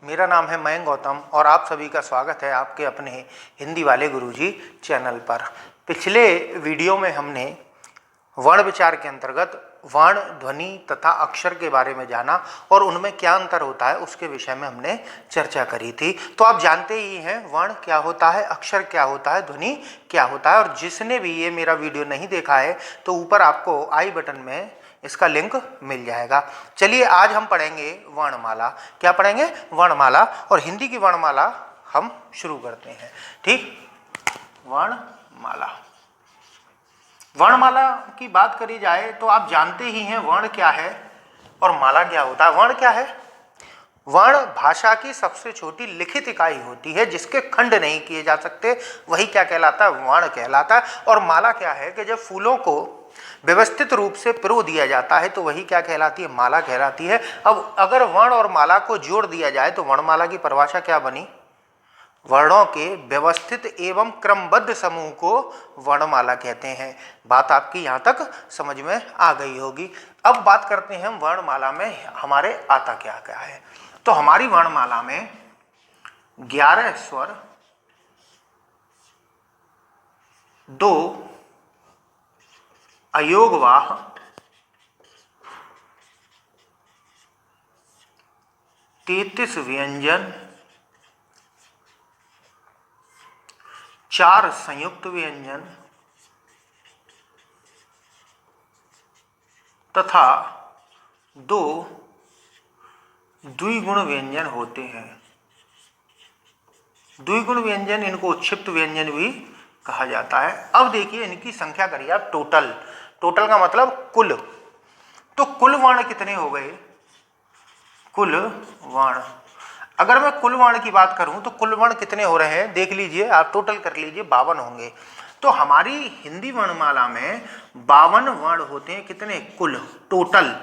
मेरा नाम है मयंक गौतम और आप सभी का स्वागत है आपके अपने हिंदी वाले गुरुजी चैनल पर। पिछले वीडियो में हमने वर्ण विचार के अंतर्गत वर्ण, ध्वनि तथा अक्षर के बारे में जाना और उनमें क्या अंतर होता है उसके विषय में हमने चर्चा करी थी। तो आप जानते ही हैं वर्ण क्या होता है, अक्षर क्या होता है, ध्वनि क्या होता है। और जिसने भी ये मेरा वीडियो नहीं देखा है तो ऊपर आपको आई बटन में इसका लिंक मिल जाएगा। चलिए आज हम पढ़ेंगे वर्णमाला। क्या पढ़ेंगे? वर्णमाला। और हिंदी की वर्णमाला हम शुरू करते हैं। ठीक, वर्णमाला। वर्णमाला की बात करी जाए तो आप जानते ही हैं वर्ण क्या है और माला क्या होता है। वर्ण क्या है? वर्ण भाषा की सबसे छोटी लिखित इकाई होती है जिसके खंड नहीं किए जा सकते, वही क्या कहलाता है? वर्ण कहलाता है। और माला क्या है कि जब फूलों को व्यवस्थित रूप से पिरो दिया जाता है तो वही क्या कहलाती है? माला कहलाती है। अब अगर वर्ण और माला को जोड़ दिया जाए तो वर्णमाला की परिभाषा क्या बनी? वर्णों के व्यवस्थित एवं क्रमबद्ध समूह को वर्णमाला कहते हैं। बात आपकी यहाँ तक समझ में आ गई होगी। अब बात करते हैं हम वर्णमाला में हमारे आता क्या क्या है। तो हमारी वर्णमाला में 11 स्वर, 2 अयोगवाह, 33 व्यंजन, 4 संयुक्त व्यंजन तथा 2 द्विगुण व्यंजन होते हैं। द्विगुण व्यंजन, इनको क्षिप्त व्यंजन भी कहा जाता है। अब देखिए इनकी संख्या करिए आप। टोटल, टोटल का मतलब कुल। तो कुल वर्ण कितने हो गए? कुल वर्ण, अगर मैं कुल वर्ण की बात करूं तो कुल वर्ण कितने हो रहे हैं देख लीजिए आप, टोटल कर लीजिए, 52 होंगे। तो हमारी हिंदी वर्णमाला में 52 वर्ण होते हैं। कितने? कुल, टोटल,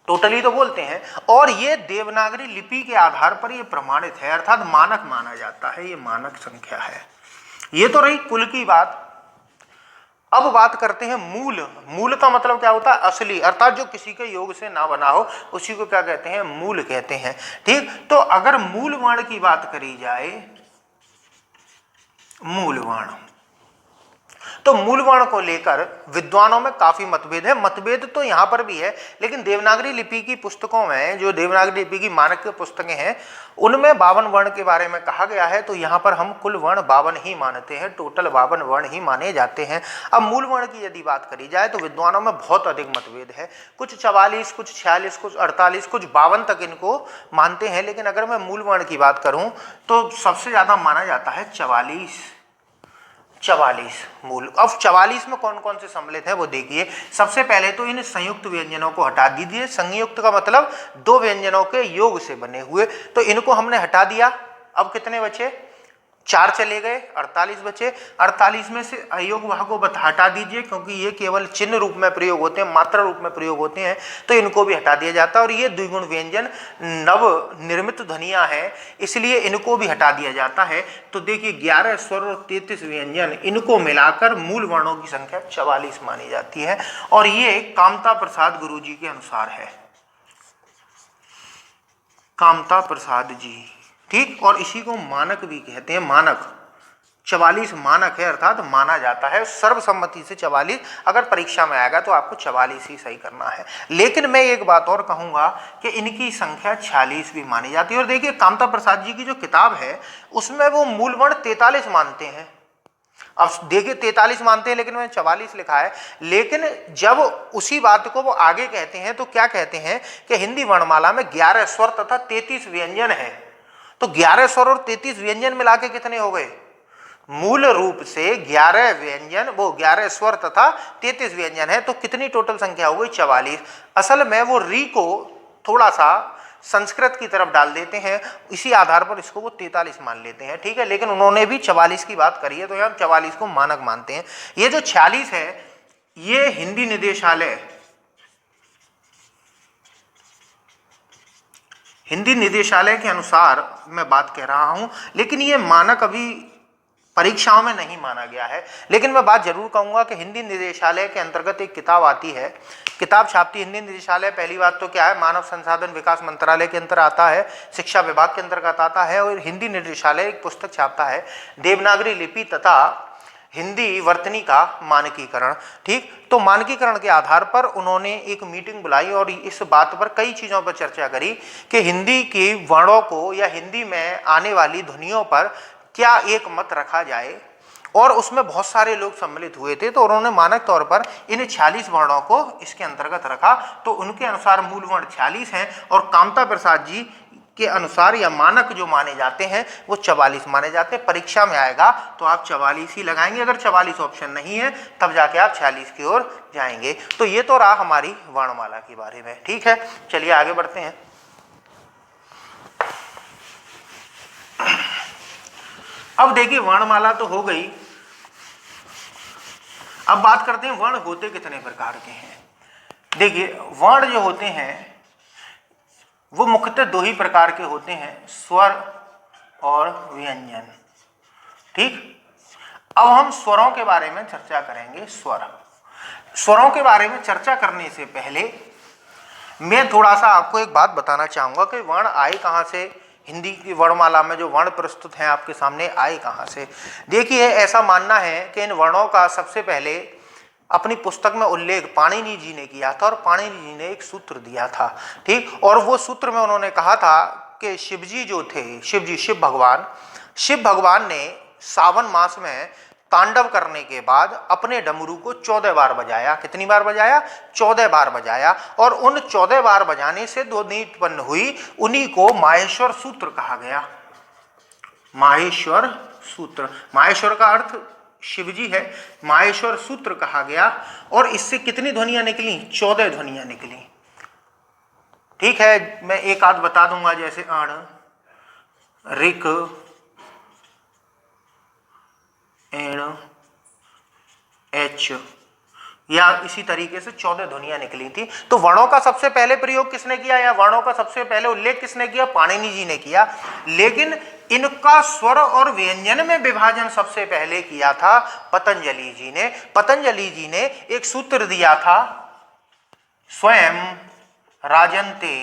टोटल ही तो बोलते हैं। और ये देवनागरी लिपि के आधार पर ये प्रमाणित है, अर्थात मानक माना जाता है। ये मानक संख्या है। ये तो रही कुल की बात। अब बात करते हैं मूल। मूल का मतलब क्या होता है? असली, अर्थात जो किसी के योग से ना बना हो उसी को क्या कहते हैं? मूल कहते हैं। ठीक, तो अगर मूल वर्ण की बात करी जाए, मूल वर्ण, तो मूल वर्ण को लेकर विद्वानों में काफी मतभेद है। मतभेद तो यहां पर भी है, लेकिन देवनागरी लिपि की पुस्तकों में, जो देवनागरी लिपि की मानक पुस्तकें हैं, उनमें 52 वर्ण के बारे में कहा गया है। तो यहां पर हम कुल वर्ण 52 ही मानते हैं, टोटल 52 वर्ण ही माने जाते हैं। अब मूल वर्ण की यदि बात करी जाए तो विद्वानों में बहुत अधिक मतभेद है। कुछ 44, कुछ 46, कुछ 48, कुछ 52 तक इनको मानते हैं। लेकिन अगर मैं मूल वर्ण की बात करूं तो सबसे ज्यादा माना जाता है 44 मूल। अब 44 में कौन कौन से सम्मिलित है वो देखिए। सबसे पहले तो इन संयुक्त व्यंजनों को हटा दीजिए। संयुक्त का मतलब 2 व्यंजनों के योग से बने हुए, तो इनको हमने हटा दिया। अब कितने बचे? 4 चले गए, 48 बचे। 48 में से अयोगवाह को हटा दीजिए क्योंकि ये केवल चिन्ह रूप में प्रयोग होते हैं, मात्रा रूप में प्रयोग होते हैं, तो इनको भी हटा दिया जाता है। और ये द्विगुण व्यंजन नव निर्मित ध्वनियां हैं, इसलिए इनको भी हटा दिया जाता है। तो देखिए 11 स्वर और 33 व्यंजन, इनको मिलाकर मूल वर्णों की संख्या 44 मानी जाती है। और ये कामता प्रसाद गुरु जी के अनुसार है, कामता प्रसाद जी। ठीक, और इसी को मानक भी कहते हैं। मानक 44 मानक है, अर्थात माना जाता है सर्वसम्मति से 44। अगर परीक्षा में आएगा तो आपको 44 ही सही करना है। लेकिन मैं एक बात और कहूंगा कि इनकी संख्या 46 भी मानी जाती है। और देखिए कामता प्रसाद जी की जो किताब है उसमें वो मूल वर्ण 43 मानते हैं। अब देखिए 43 मानते हैं लेकिन मैंने 44 लिखा है। लेकिन जब उसी बात को वो आगे कहते हैं तो क्या कहते हैं कि हिंदी वर्णमाला में 11 स्वर तथा 33 व्यंजन है। तो 11 स्वर और 33 व्यंजन मिला के कितने हो गए? मूल रूप से 11 व्यंजन, वो 11 स्वर तथा 33 व्यंजन है, तो कितनी टोटल संख्या हो गई? 44। असल में वो री को थोड़ा सा संस्कृत की तरफ डाल देते हैं, इसी आधार पर इसको वो 43 मान लेते हैं। ठीक है, लेकिन उन्होंने भी 44 की बात करी है, तो हम 44 को मानक मानते हैं। ये जो 46 है ये हिंदी निदेशालय, हिंदी निदेशालय के अनुसार मैं बात कह रहा हूं, लेकिन ये मानक अभी परीक्षाओं में नहीं माना गया है। लेकिन मैं बात जरूर कहूंगा कि हिंदी निदेशालय के अंतर्गत एक किताब आती है, किताब छापती हिंदी निदेशालय। पहली बात तो क्या है, मानव संसाधन विकास मंत्रालय के अंतर आता है, शिक्षा विभाग के अंतर्गत आता है। और हिंदी निदेशालय एक पुस्तक छापता है, देवनागरी लिपि तथा हिंदी वर्तनी का मानकीकरण। ठीक, तो मानकीकरण के आधार पर उन्होंने एक मीटिंग बुलाई और इस बात पर कई चीज़ों पर चर्चा करी कि हिंदी के वर्णों को या हिंदी में आने वाली ध्वनियों पर क्या एक मत रखा जाए। और उसमें बहुत सारे लोग सम्मिलित हुए थे, तो उन्होंने मानक तौर पर इन 46 वर्णों को इसके अंतर्गत रखा। तो उनके अनुसार मूल वर्ण 46 हैं और कामता प्रसाद जी के अनुसार या मानक जो माने जाते हैं वो 44 माने जाते हैं। परीक्षा में आएगा तो आप 44 ही लगाएंगे, अगर 44 ऑप्शन नहीं है तब जाके आप 46 की ओर जाएंगे। तो ये तो रहा हमारी वर्णमाला के बारे में। ठीक है, चलिए आगे बढ़ते हैं। अब देखिए वर्णमाला तो हो गई, अब बात करते हैं वर्ण होते कितने प्रकार के हैं। देखिए वर्ण जो होते हैं वो मुख्यतः दो ही प्रकार के होते हैं, स्वर और व्यंजन। ठीक, अब हम स्वरों के बारे में चर्चा करेंगे। स्वरों के बारे में चर्चा करने से पहले मैं थोड़ा सा आपको एक बात बताना चाहूंगा कि वर्ण आए कहाँ से, हिंदी की वर्णमाला में जो वर्ण प्रस्तुत हैं आपके सामने आए कहाँ से। देखिए ऐसा मानना है कि इन वर्णों का सबसे पहले अपनी पुस्तक में उल्लेख पाणिनि जी ने किया था और पाणिनि जी ने एक सूत्र दिया था। ठीक, और वो सूत्र में उन्होंने कहा था कि शिवजी जो थे, शिव भगवान ने सावन मास में तांडव करने के बाद अपने डमरू को 14 बार बजाया। कितनी बार बजाया? 14 बार बजाया। और उन 14 बार बजाने से ध्वनि उत्पन्न हुई, उन्हीं को माहेश्वर सूत्र कहा गया। माहेश्वर सूत्र, माहेश्वर का अर्थ शिवजी है, माहेश्वर सूत्र कहा गया। और इससे कितनी ध्वनियां निकली? 14 ध्वनियां निकली। ठीक है, मैं एक आध बता दूंगा, जैसे अण, ऋक, एण, एच, या इसी तरीके से 14 ध्वनियां निकली थी। तो वर्णों का सबसे पहले प्रयोग किसने किया या वर्णों का सबसे पहले उल्लेख किसने किया? पाणिनि जी ने किया। लेकिन इनका स्वर और व्यंजन में विभाजन सबसे पहले किया था पतंजलि जी ने। पतंजलि जी ने एक सूत्र दिया था, स्वयं राजन्ते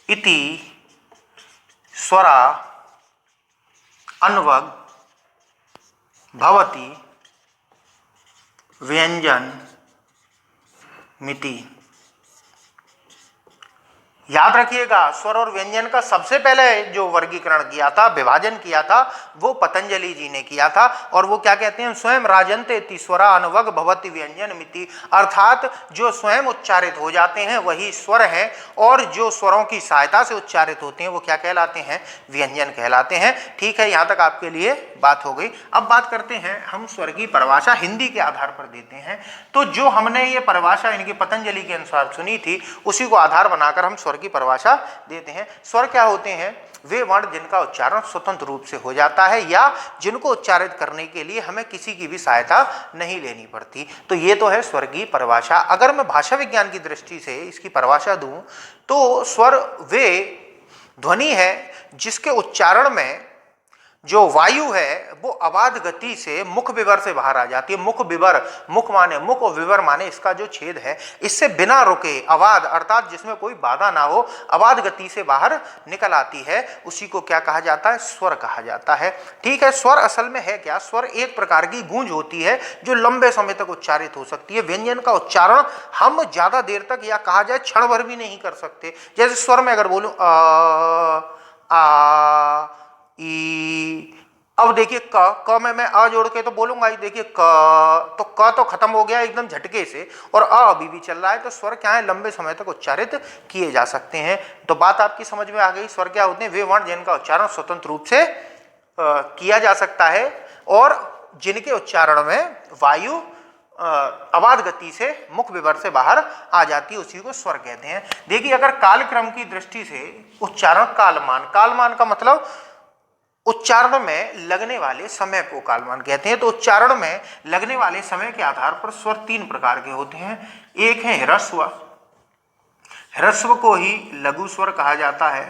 इति स्वरा अन्वग भवति व्यंजन मिति। याद रखिएगा, स्वर और व्यंजन का सबसे पहले जो वर्गीकरण किया था, विभाजन किया था, वो पतंजलि जी ने किया था। और वो क्या कहते हैं? स्वयं राजन्ते इति स्वरा अनवग भवति व्यंजन मिति। अर्थात जो स्वयं उच्चारित हो जाते हैं वही स्वर हैं, और जो स्वरों की सहायता से उच्चारित होते हैं वो क्या कहलाते हैं? व्यंजन कहलाते हैं। ठीक है, यहाँ तक आपके लिए बात हो गई। अब बात करते हैं हम स्वर की परिभाषा हिंदी के आधार पर देते हैं। तो जो हमने ये परिभाषा इनकी पतंजलि के अनुसार सुनी थी, उसी को आधार बनाकर हम स्वर की परिभाषा देते हैं। स्वर क्या होते हैं? वे वर्ण जिनका उच्चारण स्वतंत्र रूप से हो जाता है या जिनको उच्चारित करने के लिए हमें किसी की भी सहायता नहीं लेनी पड़ती। तो ये तो है स्वर की परिभाषा। अगर मैं भाषा विज्ञान की दृष्टि से इसकी परिभाषा दूं तो स्वर वे ध्वनि है जिसके उच्चारण में जो वायु है वो अबाध गति से मुख विवर से बाहर आ जाती है। मुख विवर, मुख माने मुख और विवर माने इसका जो छेद है, इससे बिना रुके अबाध अर्थात जिसमें कोई बाधा ना हो, अबाध गति से बाहर निकल आती है, उसी को क्या कहा जाता है? स्वर कहा जाता है। ठीक है, स्वर असल में है क्या? स्वर एक प्रकार की गूंज होती है जो लंबे समय तक उच्चारित हो सकती है। व्यंजन का उच्चारण हम ज्यादा देर तक या कहा जाए क्षण भर भी नहीं कर सकते। जैसे स्वर में अगर बोलूं आ ई, अब देखिए क में मैं अ जोड़ के तो बोलूंगा ही। देखिए क तो खत्म हो गया एकदम झटके से, और अ अभी भी चल रहा है। तो स्वर क्या है? लंबे समय तक उच्चारित किए जा सकते हैं। तो बात आपकी समझ में आ गई। स्वर क्या होते हैं? वे वर्ण जिनका उच्चारण स्वतंत्र रूप से किया जा सकता है और जिनके उच्चारण में वायु अबाध गति से मुख विवर से बाहर आ जाती है, उसी को स्वर कहते हैं। देखिए अगर कालक्रम की दृष्टि से उच्चारण, कालमान का मतलब उच्चारण में लगने वाले समय को कालमान कहते हैं। तो उच्चारण में लगने वाले समय के आधार पर स्वर 3 प्रकार के होते हैं। एक है ह्रस्व, ह्रस्व को ही लघु स्वर कहा जाता है।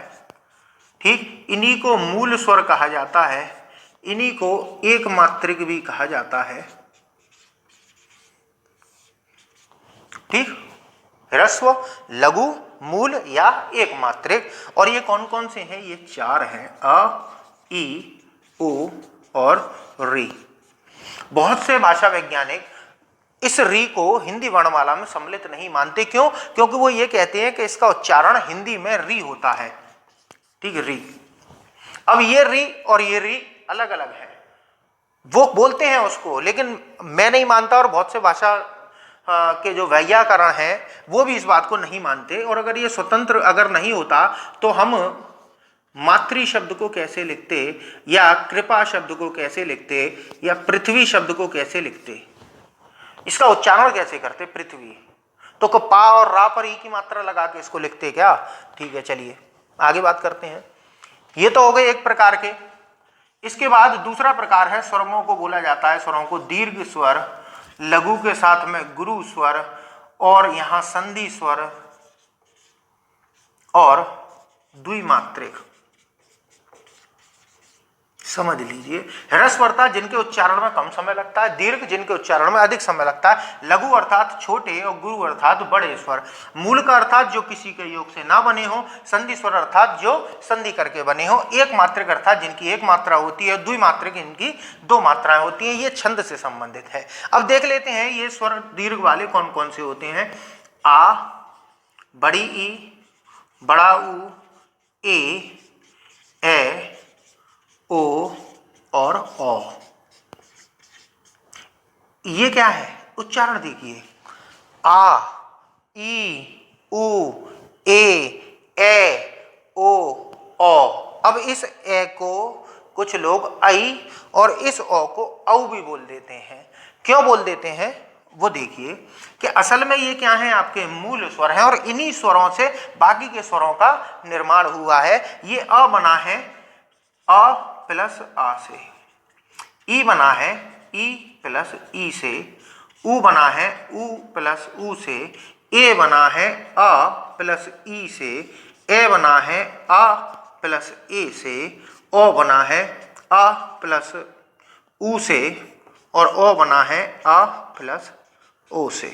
ठीक, इन्हीं को मूल स्वर कहा जाता है। इन्हीं को एक मात्रिक भी कहा जाता है। ठीक, ह्रस्व, लघु, मूल या एक मात्रिक। और ये कौन कौन से हैं? ये चार हैं, अ, ई, उ और री। बहुत से भाषा वैज्ञानिक इस री को हिंदी वर्णमाला में सम्मिलित नहीं मानते। क्यों? क्योंकि वो ये कहते हैं कि इसका उच्चारण हिंदी में री होता है। ठीक, री। अब ये री और ये री अलग अलग है, वो बोलते हैं उसको, लेकिन मैं नहीं मानता और बहुत से भाषा के जो वैयाकरण हैं वो भी इस बात को नहीं मानते। और अगर ये स्वतंत्र अगर नहीं होता तो हम मातृ शब्द को कैसे लिखते, या कृपा शब्द को कैसे लिखते, या पृथ्वी शब्द को कैसे लिखते, इसका उच्चारण कैसे करते? पृथ्वी। तो पा और रा पर ई की मात्रा लगा के इसको लिखते क्या? ठीक है, चलिए आगे बात करते हैं। ये तो हो गए एक प्रकार के। इसके बाद दूसरा प्रकार है, स्वरों को बोला जाता है, स्वरों को दीर्घ स्वर, लघु के साथ में गुरु स्वर, और यहां संधि स्वर और द्विमात्रिक। समझ लीजिए, ह्रस्व अर्थात जिनके उच्चारण में कम समय लगता है, दीर्घ जिनके उच्चारण में अधिक समय लगता है, लघु अर्थात छोटे, और गुरु अर्थात बड़े स्वर। मूल का अर्थात जो किसी के योग से ना बने हो, संधि स्वर अर्थात जो संधि करके बने हो, एक मात्रिक अर्थात जिनकी एक मात्रा होती है, द्विमात्रिक इनकी दो मात्राएं होती हैं। ये छंद से संबंधित है। अब देख लेते हैं ये स्वर दीर्घ वाले कौन कौन से होते हैं। आ, बड़ी ई, बड़ा ऊ, ए, ओ और औ। ये क्या है? उच्चारण देखिए, आ, ई, उ, ए, ओ, औ। अब इस ए को कुछ लोग आई और इस ओ को औ भी बोल देते हैं। क्यों बोल देते हैं वो देखिए कि असल में ये क्या है, आपके मूल स्वर हैं और इन्हीं स्वरों से बाकी के स्वरों का निर्माण हुआ है। ये अ बना है अ प्लस आ से, ई बना है ई प्लस ई से, उ बना है उ प्लस उ से, ए बना है अ प्लस ई से, ए बना है आ प्लस ए से, ओ बना है आ प्लस उ से, और ओ बना है आ प्लस ओ से।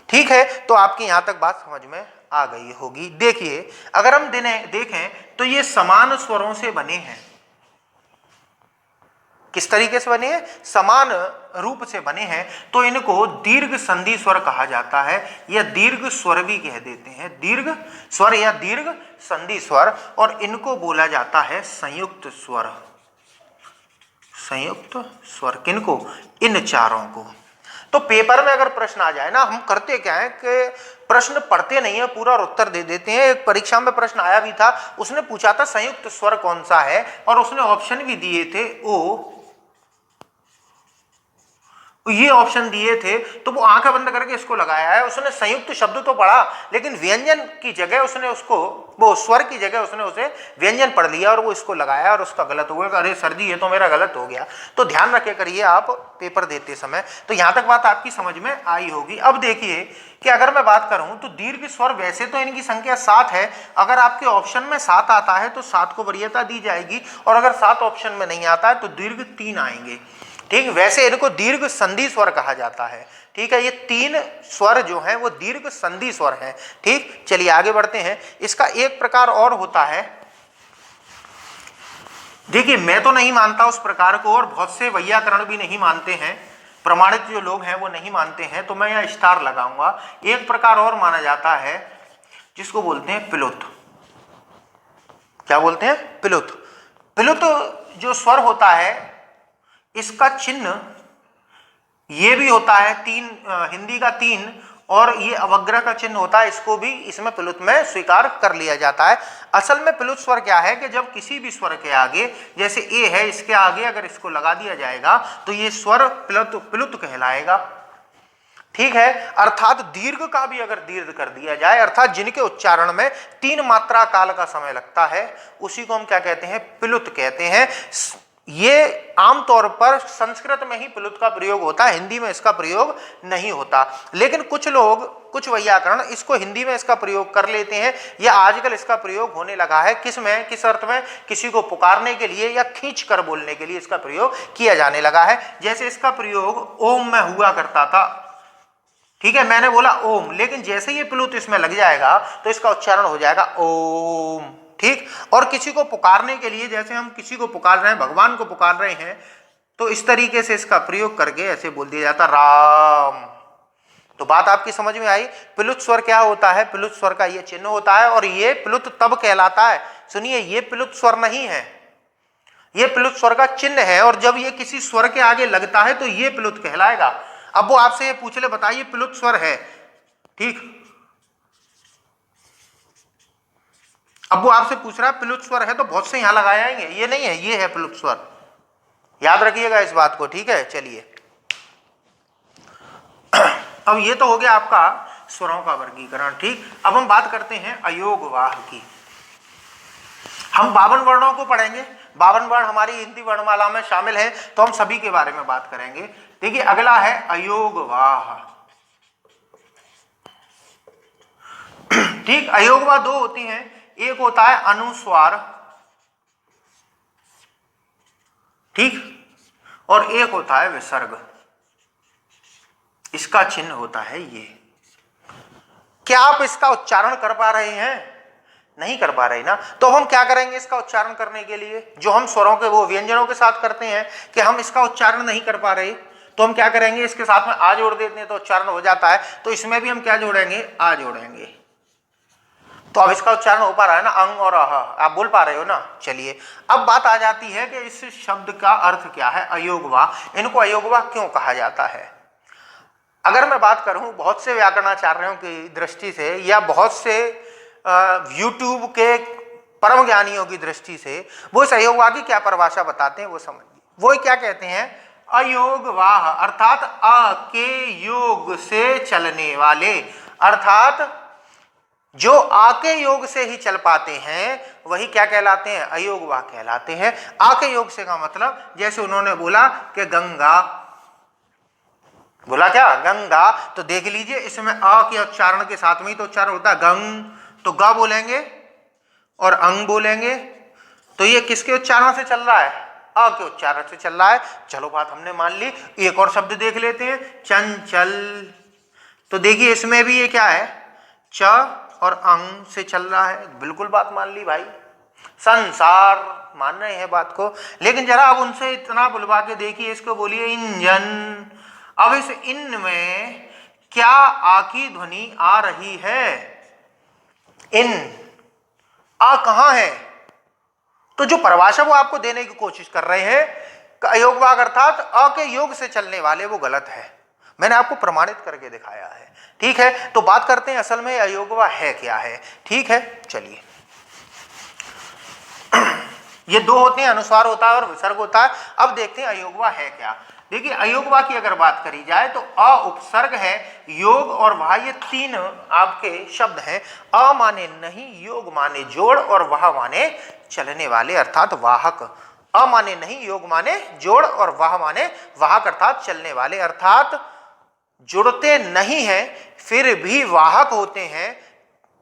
ठीक है, तो आपकी यहां तक बात समझ में आ गई होगी। देखिए, अगर हम देखें तो ये समान स्वरों से बने हैं। किस तरीके से बने हैं? समान रूप से बने हैं, तो इनको दीर्घ संधि स्वर कहा जाता है, या दीर्घ स्वर भी कह देते हैं, दीर्घ स्वर या दीर्घ संधि स्वर। और इनको बोला जाता है संयुक्त स्वर। संयुक्त स्वर किनको? इन चारों को। तो पेपर में अगर प्रश्न आ जाए ना, हम करते क्या है कि प्रश्न पढ़ते नहीं है पूरा और उत्तर दे देते हैं। एक परीक्षा में प्रश्न आया भी था, उसने पूछा था संयुक्त स्वर कौन सा है, और उसने ऑप्शन भी दिए थे, ओ, ये ऑप्शन दिए थे। तो वो आंखें बंद करके इसको लगाया है। उसने संयुक्त शब्द तो पढ़ा, लेकिन व्यंजन की जगह उसने उसको, वो स्वर की जगह उसने उसे व्यंजन पढ़ लिया और वो इसको लगाया और उसका गलत हो गया। अरे सर जी, ये तो मेरा गलत हो गया। तो ध्यान रखे करिए आप पेपर देते समय। तो यहां तक बात आपकी समझ में आई होगी। अब देखिए कि अगर मैं बात करूं तो दीर्घ स्वर, वैसे तो इनकी संख्या 7 है। अगर आपके ऑप्शन में 7 आता है तो 7 को वरीयता दी जाएगी, और अगर 7 ऑप्शन में नहीं आता है तो दीर्घ 3 आएंगे। ठीक, वैसे इनको दीर्घ संधि स्वर कहा जाता है। ठीक है, ये 3 स्वर जो हैं वो दीर्घ संधि स्वर हैं। ठीक, चलिए आगे बढ़ते हैं। इसका एक प्रकार और होता है, देखिए मैं तो नहीं मानता उस प्रकार को, और बहुत से वैयाकरण भी नहीं मानते हैं, प्रमाणित जो लोग हैं वो नहीं मानते हैं, तो मैं यहाँ स्टार लगाऊंगा। एक प्रकार और माना जाता है जिसको बोलते हैं प्लुत। क्या बोलते हैं? प्लुत। प्लुत जो स्वर होता है, इसका चिन्ह ये भी होता है 3, हिंदी का 3, और ये अवग्रह का चिन्ह होता है। इसको भी इसमें प्लुत में स्वीकार कर लिया जाता है। असल में प्लुत स्वर क्या है कि जब किसी भी स्वर के आगे, जैसे ए है, इसके आगे अगर इसको लगा दिया जाएगा तो ये स्वर प्लुत कहलाएगा। ठीक है, अर्थात दीर्घ का भी अगर दीर्घ कर दिया जाए, अर्थात जिनके उच्चारण में 3 मात्रा काल का समय लगता है, उसी को हम क्या कहते हैं? प्लुत कहते हैं। ये आमतौर पर संस्कृत में ही प्लुत का प्रयोग होता है, हिंदी में इसका प्रयोग नहीं होता। लेकिन कुछ लोग, कुछ वैयाकरण इसको हिंदी में इसका प्रयोग कर लेते हैं, या आजकल इसका प्रयोग होने लगा है। किस में, किस अर्थ में? किसी को पुकारने के लिए या खींच कर बोलने के लिए इसका प्रयोग किया जाने लगा है। जैसे इसका प्रयोग ओम में हुआ करता था, ठीक है, मैंने बोला ओम, लेकिन जैसे ये प्लुत इसमें लग जाएगा तो इसका उच्चारण हो जाएगा ओम, ठीक। और किसी को पुकारने के लिए, जैसे हम किसी को पुकार रहे हैं, भगवान को पुकार रहे हैं, तो इस तरीके से इसका प्रयोग करके ऐसे बोल दिया जाता राम। तो बात आपकी समझ में आई। प्लुत स्वर क्या होता है? प्लुत स्वर का ये चिन्ह होता है, और ये प्लुत तब कहलाता है, सुनिए, ये प्लुत स्वर नहीं है, ये प्लुत स्वर का चिन्ह है, और जब ये किसी स्वर के आगे लगता है तो ये प्लुत कहलाएगा। अब वो आपसे ये पूछ ले, बताइए प्लुत स्वर है, ठीक, अब वो आपसे पूछ रहा है प्लुत स्वर है, तो बहुत से यहां लगाए आएंगे, ये नहीं है, ये है प्लुत स्वर, याद रखिएगा इस बात को, ठीक है। चलिए, अब ये तो हो गया आपका स्वरों का वर्गीकरण, ठीक। अब हम बात करते हैं अयोगवाह की। हम 52 वर्णों को पढ़ेंगे, 52 वर्ण हमारी हिंदी वर्णमाला में शामिल है, तो हम सभी के बारे में बात करेंगे। देखिए, अगला है अयोगवाह, ठीक। अयोगवाह दो होती हैं, एक होता है अनुस्वार, ठीक, और एक होता है विसर्ग। इसका चिन्ह होता है ये। क्या आप इसका उच्चारण कर पा रहे हैं? नहीं कर पा रहे ना, तो हम क्या करेंगे इसका उच्चारण करने के लिए? जो हम स्वरों के वो व्यंजनों के साथ करते हैं कि हम इसका उच्चारण नहीं कर पा रहे, तो हम क्या करेंगे, इसके साथ में आ जोड़ देते हैं तो उच्चारण हो जाता है। तो इसमें भी हम क्या जोड़ेंगे? आ जोड़ेंगे। तो अब इसका उच्चारण हो पा रहा है ना, अंग और अह, आप बोल पा रहे हो ना। चलिए, अब बात आ जाती है कि इस शब्द का अर्थ क्या है, अयोगवाह। इनको अयोगवाह क्यों कहा जाता है? अगर मैं बात करूं बहुत से व्याकरणाचार्यों की दृष्टि से, या बहुत से यूट्यूब के परम ज्ञानियों की दृष्टि से, वो इस अयोगवाह की क्या परिभाषा बताते हैं वो समझिए। वो क्या कहते हैं? अयोगवाह अर्थात अ के योग से चलने वाले, अर्थात जो आ के योग से ही चल पाते हैं वही क्या कहलाते हैं? अयोगवाह कहलाते हैं। आ के योग से का मतलब, जैसे उन्होंने बोला कि गंगा, बोला क्या? गंगा, तो देख लीजिए इसमें अ के उच्चारण के साथ में ही तो उच्चारण होता है गंग, तो ग बोलेंगे और अंग बोलेंगे, तो ये किसके उच्चारण से चल रहा है? अ के उच्चारण से चल रहा है। चलो बात हमने मान ली। एक और शब्द देख लेते हैं, चंचल, तो देखिए इसमें भी ये क्या है? च और अंग से चल रहा है, बिल्कुल बात मान ली भाई। संसार, मान रहे हैं बात को, लेकिन जरा अब उनसे इतना बुलवा के देखिए, इसको बोलिए इंजन। अब इस इन में क्या आ की ध्वनि आ रही है? इन, आ कहां है? तो जो परिभाषा वो आपको देने की कोशिश कर रहे हैं अयोगवाह अर्थात अ के योग से चलने वाले, वो गलत है। मैंने आपको प्रमाणित करके दिखाया है, ठीक है। तो बात करते हैं असल में अयोगवाह है क्या है, ठीक है। चलिए, ये दो होते हैं, अनुस्वार होता है और विसर्ग होता है। अब देखते हैं अयोगवाह है क्या। देखिए, अयोगवाह की अगर बात करी जाए तो अ उपसर्ग है, योग और वाह, ये तीन आपके शब्द हैं। अ माने नहीं, योग माने जोड़, और वाह माने चलने वाले अर्थात वाहक। अ माने नहीं, योग माने जोड़, और वाह माने वाहक अर्थात चलने वाले, अर्थात जुड़ते नहीं हैं फिर भी वाहक होते हैं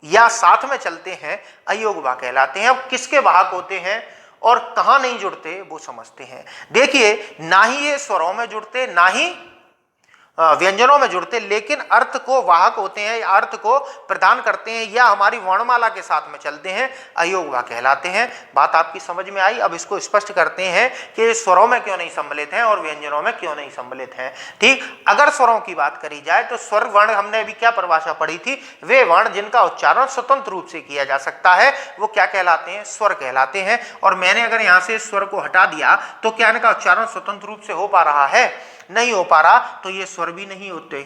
या साथ में चलते हैं, अयोगवाह कहलाते हैं। अब किसके वाहक होते हैं और कहां नहीं जुड़ते वो समझते हैं। देखिए, ना ही ये स्वरों में जुड़ते, ना ही व्यंजनों में जुड़ते, लेकिन अर्थ को वाहक होते हैं, अर्थ को प्रदान करते हैं, या हमारी वर्णमाला के साथ में चलते हैं, अयोगवाह कहलाते हैं। बात आपकी समझ में आई। अब इसको स्पष्ट करते हैं कि स्वरों में क्यों नहीं सम्मिलित हैं और व्यंजनों में क्यों नहीं सम्मिलित हैं, ठीक। अगर स्वरों की बात करी जाए तो स्वर वर्ण, हमने अभी क्या परिभाषा पढ़ी थी? वे वर्ण जिनका उच्चारण स्वतंत्र रूप से किया जा सकता है वो क्या कहलाते हैं? स्वर कहलाते हैं। और मैंने अगर यहाँ से स्वर को हटा दिया तो क्या इनका उच्चारण स्वतंत्र रूप से हो पा रहा है? नहीं हो पा रहा, तो ये स्वर भी नहीं होते।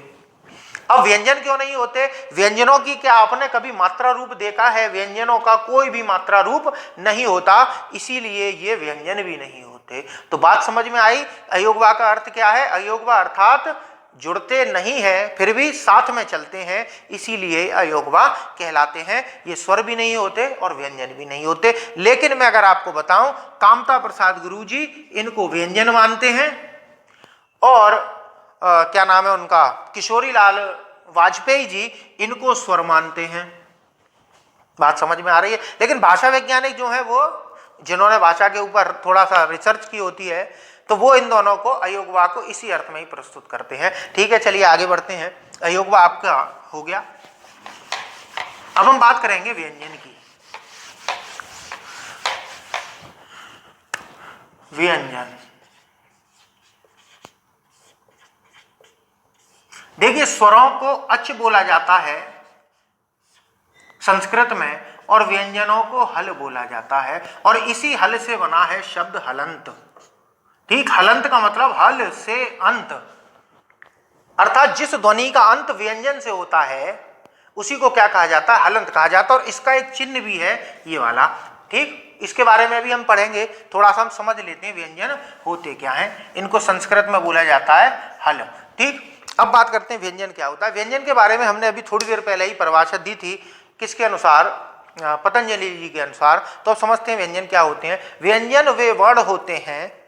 अब व्यंजन क्यों नहीं होते? व्यंजनों की क्या आपने कभी मात्रा रूप देखा है? व्यंजनों का कोई भी मात्रा रूप नहीं होता, इसीलिए ये व्यंजन भी नहीं होते। तो बात समझ में आई। अयोगवाह का अर्थ क्या है? अयोगवाह अर्थात जुड़ते नहीं हैं फिर भी साथ में चलते हैं, इसीलिए अयोगवा कहलाते हैं। ये स्वर भी नहीं होते और व्यंजन भी नहीं होते। लेकिन मैं अगर आपको बताऊं, कामता प्रसाद गुरुजी इनको व्यंजन मानते हैं और क्या नाम है उनका, किशोरी लाल वाजपेयी जी इनको स्वर मानते हैं। बात समझ में आ रही है। लेकिन भाषा वैज्ञानिक जो है वो, जिन्होंने भाषा के ऊपर थोड़ा सा रिसर्च की होती है, तो वो इन दोनों को अयोगवा को इसी अर्थ में ही प्रस्तुत करते हैं। ठीक है, चलिए आगे बढ़ते हैं। अयोगवा आपका हो गया। अब हम बात करेंगे व्यंजन की। व्यंजन, देखिए स्वरों को अच बोला जाता है संस्कृत में, और व्यंजनों को हल बोला जाता है, और इसी हल से बना है शब्द हलंत। ठीक, हलंत का मतलब हल से अंत, अर्थात जिस ध्वनि का अंत व्यंजन से होता है उसी को क्या कहा जाता है, हलंत कहा जाता है। और इसका एक चिन्ह भी है ये वाला। ठीक, इसके बारे में भी हम पढ़ेंगे, थोड़ा सा हम समझ लेते हैं व्यंजन होते क्या हैं। इनको संस्कृत में बोला जाता है हल। ठीक, अब बात करते हैं व्यंजन क्या होता है। व्यंजन के बारे में हमने अभी थोड़ी देर पहले ही परिभाषा दी थी, किसके अनुसार, पतंजलि जी के अनुसार। तो अब समझते हैं व्यंजन क्या होते हैं। व्यंजन वे वर्ण होते हैं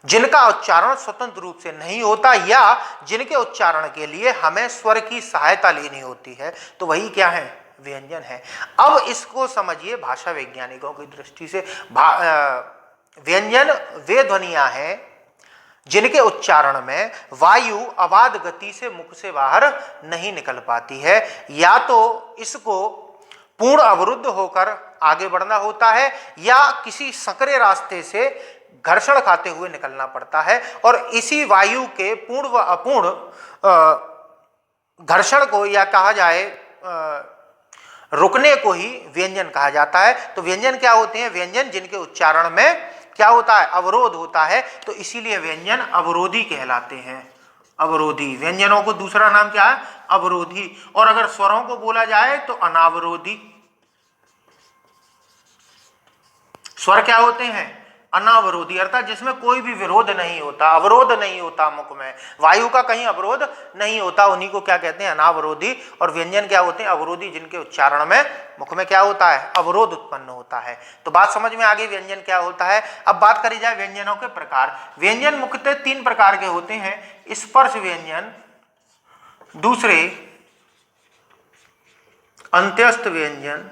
जिनका उच्चारण स्वतंत्र रूप से नहीं होता या जिनके उच्चारण के लिए हमें स्वर की सहायता लेनी होती है, तो वही क्या है, व्यंजन है। अब इसको समझिए भाषा वैज्ञानिकों की दृष्टि से। व्यंजन वे ध्वनियां हैं जिनके उच्चारण में वायु अबाध गति से मुख से बाहर नहीं निकल पाती है, या तो इसको पूर्ण अवरुद्ध होकर आगे बढ़ना होता है या किसी संकरे रास्ते से घर्षण खाते हुए निकलना पड़ता है, और इसी वायु के पूर्ण व अपूर्ण घर्षण को, या कहा जाए रुकने को ही व्यंजन कहा जाता है। तो व्यंजन क्या होते हैं, व्यंजन जिनके उच्चारण में क्या होता है, अवरोध होता है, तो इसीलिए व्यंजन अवरोधी कहलाते हैं। अवरोधी, व्यंजनों को दूसरा नाम क्या है, अवरोधी। और अगर स्वरों को बोला जाए तो अनावरोधी। स्वर क्या होते हैं, अनावरोधी, अर्थात जिसमें कोई भी विरोध नहीं होता, अवरोध नहीं होता, मुख में वायु का कहीं अवरोध नहीं होता, उन्हीं को क्या कहते हैं, अनावरोधी। और व्यंजन क्या होते हैं, अवरोधी, जिनके उच्चारण में मुख में क्या होता है, अवरोध उत्पन्न होता है। तो बात समझ में आ गई व्यंजन क्या होता है। अब बात करी जाए व्यंजनों के प्रकार। व्यंजन मुख्यतः 3 प्रकार के होते हैं, स्पर्श व्यंजन, दूसरे अंत्यस्थ व्यंजन,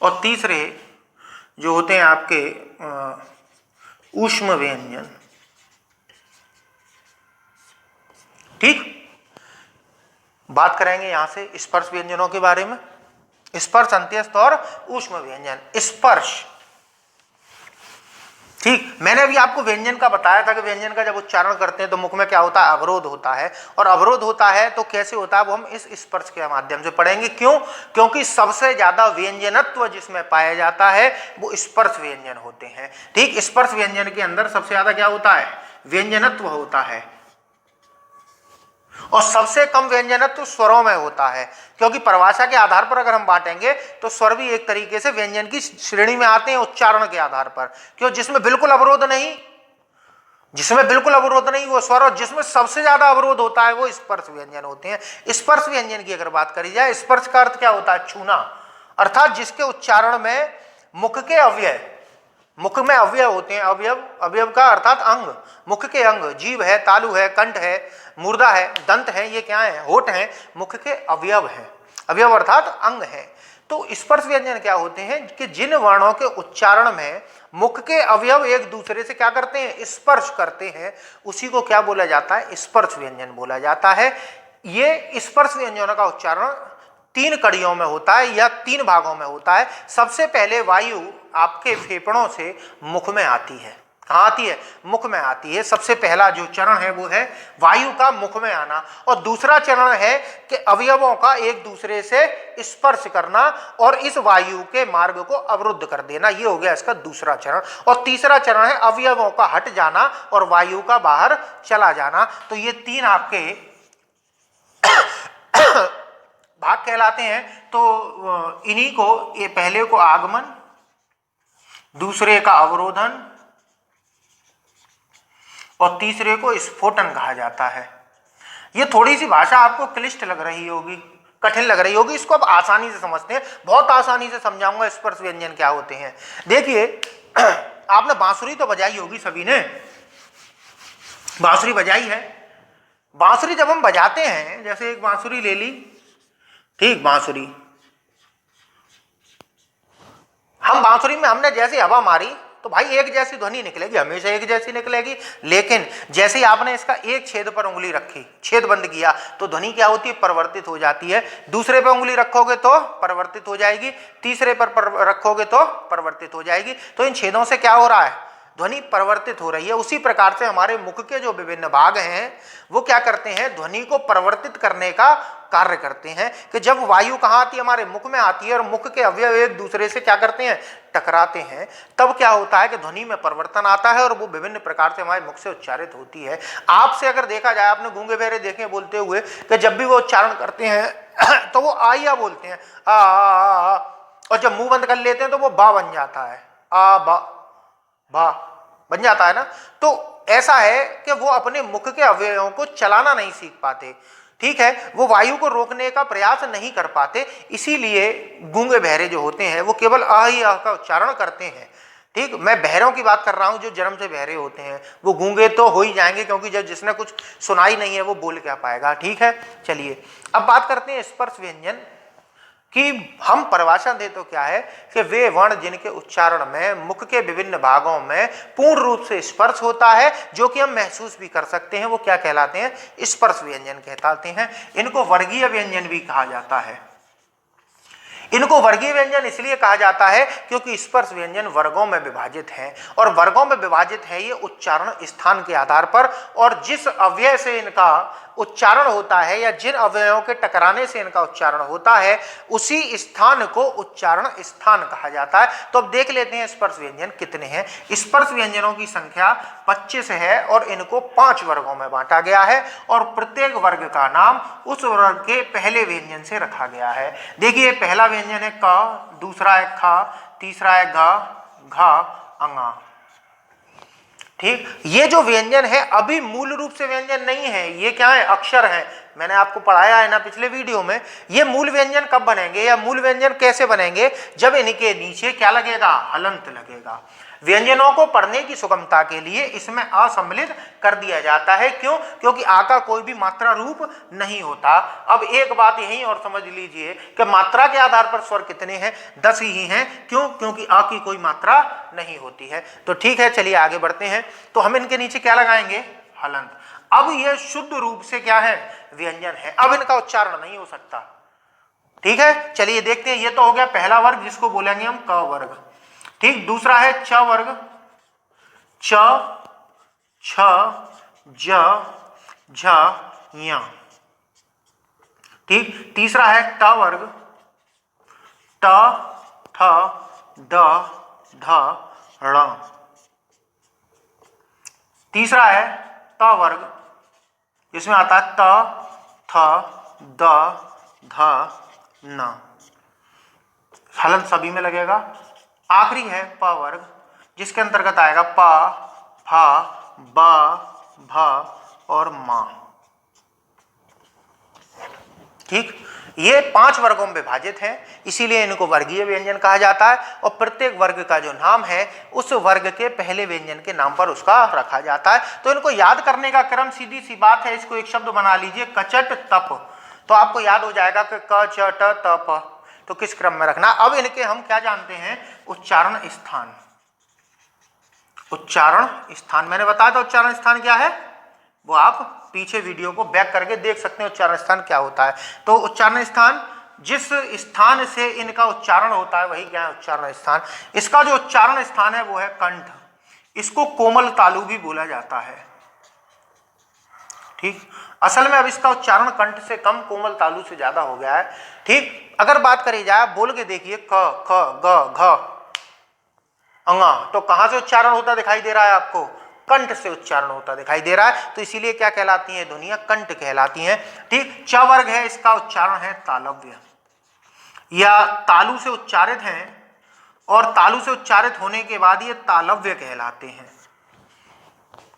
और तीसरे जो होते हैं आपके ऊष्म व्यंजन। ठीक, बात करेंगे यहां से स्पर्श व्यंजनों के बारे में। स्पर्श, अंत्यस्थ और ऊष्म व्यंजन। स्पर्श, ठीक, मैंने अभी आपको व्यंजन का बताया था कि व्यंजन का जब उच्चारण करते हैं तो मुख में क्या होता है, अवरोध होता है। और अवरोध होता है तो कैसे होता है, वो हम इस स्पर्श के माध्यम से पढ़ेंगे। क्यों, क्योंकि सबसे ज्यादा व्यंजनत्व जिसमें पाया जाता है वो स्पर्श व्यंजन होते हैं। ठीक, स्पर्श व्यंजन के अंदर सबसे ज्यादा क्या होता है, व्यंजनत्व होता है, और सबसे कम व्यंजनत्व स्वरों में होता है। क्योंकि परिभाषा के आधार पर अगर हम बांटेंगे तो स्वर भी एक तरीके से व्यंजन की श्रेणी में आते हैं उच्चारण के आधार पर। क्यों, जिसमें बिल्कुल अवरोध नहीं, जिसमें बिल्कुल अवरोध नहीं वो स्वर, और जिसमें सबसे ज्यादा अवरोध होता है वो स्पर्श व्यंजन होते हैं। स्पर्श व्यंजन की अगर बात करी जाए, स्पर्श का अर्थ क्या होता है, छूना, अर्थात जिसके उच्चारण में मुख के अवयव, मुख में अवयव होते हैं, अवयव, अवयव का अर्थात अंग, मुख के अंग, जीभ है, तालु है, कंठ है, मुर्दा है, दंत है, ये क्या है, होठ है, मुख के अवयव है, अवयव अर्थात अंग है। तो स्पर्श व्यंजन क्या होते हैं कि जिन वर्णों के उच्चारण में मुख के अवयव एक दूसरे से क्या करते हैं, स्पर्श करते हैं, उसी को क्या बोला जाता है, स्पर्श व्यंजन बोला जाता है। ये स्पर्श व्यंजनों का उच्चारण 3 कड़ियों में होता है या 3 भागों में होता है। सबसे पहले वायु आपके फेफड़ों से मुख में आती है। कहाँ आती है, मुख में आती है। सबसे पहला जो चरण है वो है वायु का मुख में आना, और दूसरा चरण है कि अवयवों का एक दूसरे से स्पर्श करना और इस वायु के मार्ग को अवरुद्ध कर देना, ये हो गया इसका दूसरा चरण। और तीसरा चरण है अवयवों का हट जाना और वायु का बाहर चला जाना। तो ये 3 आपके भाग कहलाते हैं। तो इन्हीं को, ये पहले को आगमन, दूसरे का अवरोधन और तीसरे को स्फोटन कहा जाता है। ये थोड़ी सी भाषा आपको क्लिष्ट लग रही होगी, कठिन लग रही होगी, इसको आप आसानी से समझते हैं, बहुत आसानी से समझाऊंगा स्पर्श व्यंजन क्या होते हैं। देखिए आपने बांसुरी तो बजाई होगी, सभी ने बांसुरी बजाई है। बांसुरी जब हम बजाते हैं, जैसे एक बांसुरी ले ली, ठीक, बांसुरी, हम बांसुरी में हमने जैसे हवा मारी तो भाई एक जैसी ध्वनि निकलेगी, हमेशा एक जैसी निकलेगी। लेकिन जैसे ही आपने इसका एक छेद पर उंगली रखी, छेद बंद किया, तो ध्वनि क्या होती है, परिवर्तित हो जाती है। दूसरे पर उंगली रखोगे तो परिवर्तित हो जाएगी, तीसरे पर रखोगे तो परिवर्तित हो जाएगी। तो इन छेदों से क्या हो रहा है, ध्वनि परिवर्तित हो रही है। उसी प्रकार से हमारे मुख के जो विभिन्न भाग हैं वो क्या करते हैं, ध्वनि को परिवर्तित करने का कार्य करते हैं। कि जब वायु कहाँ आती है, हमारे मुख में आती है, और मुख के अवयव एक दूसरे से क्या करते हैं, टकराते हैं, तब क्या होता है कि ध्वनि में परिवर्तन आता है और वो विभिन्न प्रकार से हमारे मुख से उच्चारित होती है। आपसे अगर देखा जाए, आपने गूंगे बहरे देखे बोलते हुए, कि जब भी वो उच्चारण करते हैं तो वो आइया बोलते हैं, आ, और जब मुंह बंद कर लेते हैं तो वो बा बन जाता है, आ बा, बा बन जाता है ना। तो ऐसा है कि वो अपने मुख के अवयवों को चलाना नहीं सीख पाते, ठीक है, वो वायु को रोकने का प्रयास नहीं कर पाते। इसीलिए गूंगे बहरे जो होते हैं वो केवल आ ही आ का उच्चारण करते हैं। ठीक, मैं बहरों की बात कर रहा हूं, जो जन्म से बहरे होते हैं वो गूंगे तो हो ही जाएंगे, क्योंकि जब जिसने कुछ सुनाई नहीं है वो बोल क्या पाएगा। ठीक है, चलिए अब बात करते हैं स्पर्श व्यंजन कि हम परिभाषा दे तो क्या है कि वे वर्ण जिनके उच्चारण में मुख के विभिन्न भागों में पूर्ण रूप से स्पर्श होता है, जो कि हम महसूस भी कर सकते हैं, वो क्या कहलाते हैं, स्पर्श व्यंजन कहलाते हैं। इनको वर्गीय व्यंजन भी कहा जाता है। इनको वर्गीय व्यंजन इसलिए कहा जाता है क्योंकि स्पर्श व्यंजन वर्गों में विभाजित हैं, और वर्गों में विभाजित है ये उच्चारण स्थान के आधार पर, और जिस अवयव से इनका उच्चारण होता है या जिन अवयवों के टकराने से इनका उच्चारण होता है, उसी स्थान को उच्चारण स्थान कहा जाता है। तो अब देख लेते हैं स्पर्श व्यंजन कितने हैं। स्पर्श व्यंजनों की संख्या 25 है और इनको 5 वर्गों में बांटा गया है, और प्रत्येक वर्ग का नाम उस वर्ग के पहले व्यंजन से रखा गया है। देखिए पहला व्यंजन है क, दूसरा है ख, तीसरा है घ, घ, अंगा। ठीक, ये जो व्यंजन है अभी मूल रूप से व्यंजन नहीं है, ये क्या है, अक्षर है। मैंने आपको पढ़ाया है ना पिछले वीडियो में। ये मूल व्यंजन कब बनेंगे या मूल व्यंजन कैसे बनेंगे, जब इनके नीचे क्या लगेगा, हलंत लगेगा। व्यंजनों को पढ़ने की सुगमता के लिए इसमें असम्मिलित कर दिया जाता है। क्यों, क्योंकि आ का कोई भी मात्रा रूप नहीं होता। अब एक बात यही और समझ लीजिए कि मात्रा के आधार पर स्वर कितने हैं, 10 ही हैं। क्यों, क्योंकि आ की कोई मात्रा नहीं होती है। तो ठीक है, चलिए आगे बढ़ते हैं। तो हम इनके नीचे क्या लगाएंगे, हलंत। अब यह शुद्ध रूप से क्या है, व्यंजन है, अब इनका उच्चारण नहीं हो सकता। ठीक है, चलिए देखते हैं। ये तो हो गया पहला वर्ग जिसको बोलेंगे हम क वर्ग। ठीक, दूसरा है च वर्ग, च, छ, ज, झ, य। ठीक, तीसरा है ट वर्ग, ट, ठ, ड, ध, ण। तीसरा है त वर्ग, इसमें आता है त, थ, द, ध, न। हलंत सभी में लगेगा। आखिरी है प वर्ग, जिसके अंतर्गत आएगा प, फ, ब, भ और म। ठीक, ये 5 वर्गों में विभाजित हैं, इसीलिए इनको वर्गीय व्यंजन कहा जाता है। और प्रत्येक वर्ग का जो नाम है उस वर्ग के पहले व्यंजन के नाम पर उसका रखा जाता है। तो इनको याद करने का क्रम सीधी सी बात है, इसको एक शब्द बना लीजिए, कचट तप। तो आपको याद हो जाएगा कि क, च, ट, त, प। तो किस क्रम में रखना। अब इनके हम क्या जानते हैं, उच्चारण स्थान। उच्चारण स्थान मैंने बताया था, उच्चारण स्थान क्या है, वो आप पीछे वीडियो को बैक करके देख सकते हैं उच्चारण स्थान क्या होता है। तो उच्चारण स्थान, जिस स्थान से इनका उच्चारण होता है वही क्या है, उच्चारण स्थान। इसका जो उच्चारण स्थान है वो है कंठ। इसको कोमल तालु भी बोला जाता है। ठीक, असल में अब इसका उच्चारण कंठ से कम कोमल तालु से ज्यादा हो गया है। ठीक, अगर बात करी जाए, बोल के देखिए, क, ख, ग, घ, अंगा, तो कहां से उच्चारण होता दिखाई दे रहा है आपको, कंठ से उच्चारण होता दिखाई दे रहा है। तो इसीलिए क्या कहलाती हैं ध्वनियां, कंठ कहलाती हैं। ठीक, च वर्ग है, इसका उच्चारण है तालव्य, या तालु से उच्चारित हैं, और तालु से उच्चारित होने के बाद ये तालव्य कहलाते हैं।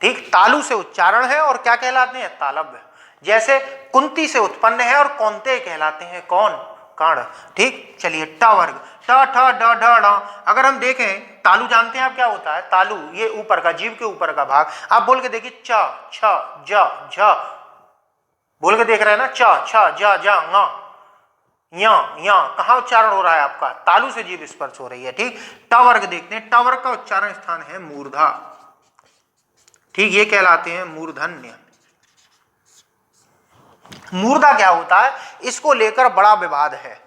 ठीक, तालु से उच्चारण है और क्या कहलाते हैं, तालव्य। जैसे कुंती से उत्पन्न है और कौनते कहलाते हैं, कौन, कर्ण। ठीक, चलिए ट वर्ग, ट ठ ड ढ ण। अगर हम देखें तालु जानते हैं आप क्या होता है, तालु ये ऊपर का, जीभ के ऊपर का भाग। आप बोल के देखिए च छ ज झ, बोल के देख रहे हैं ना, च छ ज ज ङ या कहाँ उच्चारण हो रहा है आपका, तालु से जीभ स्पर्श हो रही है। ठीक, ट वर्ग देखते हैं, ट वर्ग का उच्चारण स्थान है मूर्धा। ठीक, ये कहलाते हैं मूर्धन्य। मूर्धा क्या होता है, इसको लेकर बड़ा विवाद है।